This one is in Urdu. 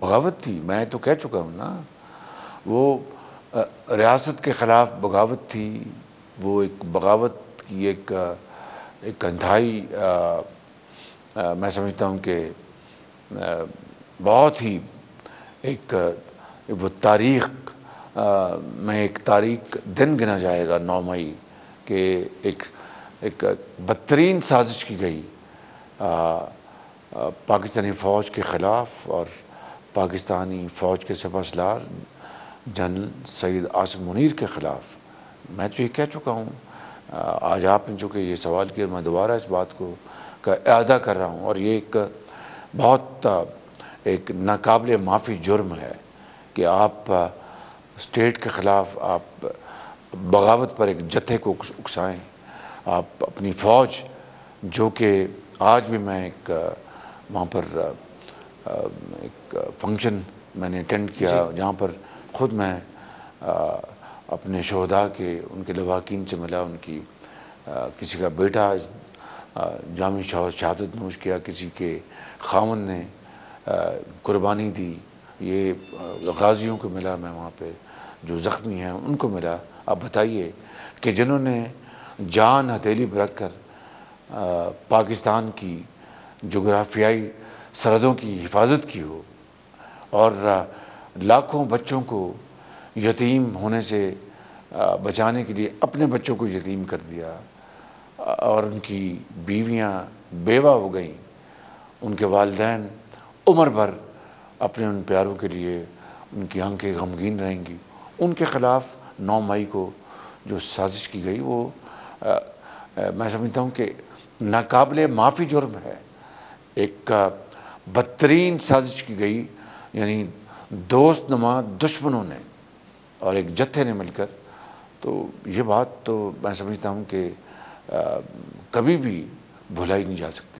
بغاوت تھی، میں تو کہہ چکا ہوں نا، وہ ریاست کے خلاف بغاوت تھی، وہ ایک بغاوت کی ایک انتہائی میں سمجھتا ہوں کہ بہت ہی ایک وہ تاریخ میں ایک تاریخ دن گنا جائے گا 9 مئی کہ ایک بدترین سازش کی گئی پاکستانی فوج کے خلاف اور پاکستانی فوج کے سپہ سالار جنرل سید عاصم منیر کے خلاف۔ میں تو یہ کہہ چکا ہوں، آج آپ نے چونکہ یہ سوال کیا، میں دوبارہ اس بات کو کا اعادہ کر رہا ہوں، اور یہ ایک بہت ایک ناقابل معافی جرم ہے کہ آپ اسٹیٹ کے خلاف آپ بغاوت پر ایک جتھے کو اکسائیں۔ آپ اپنی فوج، جو کہ آج بھی میں ایک وہاں پر ایک فنکشن میں نے اٹینڈ کیا جہاں پر خود میں اپنے شہداء کے ان کے لواحقین سے ملا، ان کی کسی کا بیٹا جامع شہادت نوش کیا، کسی کے خاوند نے قربانی دی، یہ غازیوں کو ملا، میں وہاں پہ جو زخمی ہیں ان کو ملا۔ اب بتائیے کہ جنہوں نے جان ہتھیلی پر رکھ کر پاکستان کی جغرافیائی سرحدوں کی حفاظت کی ہو اور لاکھوں بچوں کو یتیم ہونے سے بچانے کے لیے اپنے بچوں کو یتیم کر دیا، اور ان کی بیویاں بیوہ ہو گئیں، ان کے والدین عمر بھر اپنے ان پیاروں کے لیے ان کی آنکھیں غمگین رہیں گی، ان کے خلاف 9 مئی کو جو سازش کی گئی وہ میں سمجھتا ہوں کہ ناقابل معافی جرم ہے۔ ایک بدترین سازش کی گئی، یعنی دوست نما دشمنوں نے اور ایک جتھے نے مل کر، تو یہ بات تو میں سمجھتا ہوں کہ کبھی بھی بھلائی نہیں جا سکتی۔